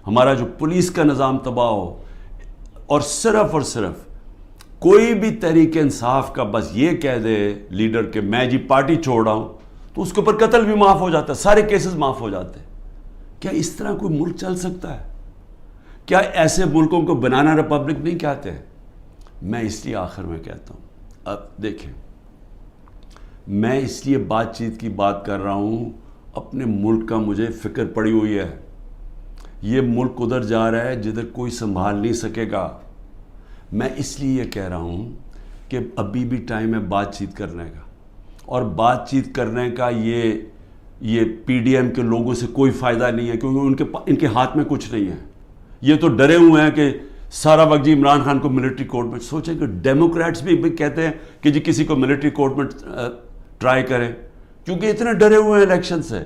ہمارا جو پولیس کا نظام تباہ ہو، اور صرف کوئی بھی تحریک انصاف کا بس یہ کہہ دے لیڈر کہ میں جی پارٹی چھوڑ رہا ہوں، تو اس کے اوپر قتل بھی معاف ہو جاتا ہے، سارے کیسز معاف ہو جاتے ہیں۔ کیا اس طرح کوئی ملک چل سکتا ہے؟ کیا ایسے ملکوں کو بنانا ریپبلک نہیں کہتے ہیں؟ میں اس لیے آخر میں کہتا ہوں، اب دیکھیں، میں اس لیے بات چیت کی بات کر رہا ہوں، اپنے ملک کا مجھے فکر پڑی ہوئی ہے۔ یہ ملک ادھر جا رہا ہے جدھر کوئی سنبھال نہیں سکے گا۔ میں اس لیے یہ کہہ رہا ہوں کہ ابھی بھی ٹائم ہے بات چیت کرنے کا، اور بات چیت کرنے کا یہ پی ڈی ایم کے لوگوں سے کوئی فائدہ نہیں ہے، کیونکہ ان کے ہاتھ میں کچھ نہیں ہے۔ یہ تو ڈرے ہوئے ہیں کہ سارا وقت جی عمران خان کو ملٹری کورٹ میں، سوچیں کہ ڈیموکریٹس بھی کہتے ہیں کہ جی کسی کو ملٹری کورٹ میں ٹرائی کریں، کیونکہ اتنے ڈرے ہوئے ہیں الیکشن سے،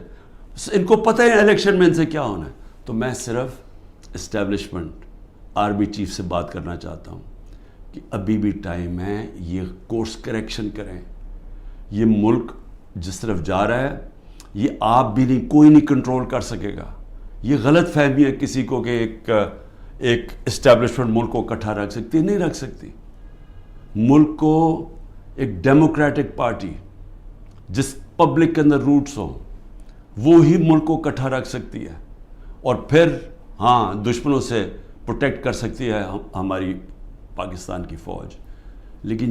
ان کو پتہ ہے الیکشن میں ان سے کیا ہونا ہے۔ تو میں صرف اسٹیبلشمنٹ آرمی چیف سے بات کرنا چاہتا ہوں کہ ابھی بھی ٹائم ہے، یہ کورس کریکشن کریں۔ یہ ملک جس طرف جا رہا ہے یہ آپ بھی نہیں، کوئی نہیں کنٹرول کر سکے گا۔ یہ غلط فہمی ہے کسی کو کہ ایک اسٹیبلشمنٹ ملک کو اکٹھا رکھ سکتی ہے، نہیں رکھ سکتی۔ ملک کو ایک ڈیموکریٹک پارٹی جس پبلک کے اندر روٹس ہوں وہی ملک کو اکٹھا رکھ سکتی ہے، اور پھر ہاں دشمنوں سے پروٹیکٹ کر سکتی ہے ہماری پاکستان کی فوج۔ لیکن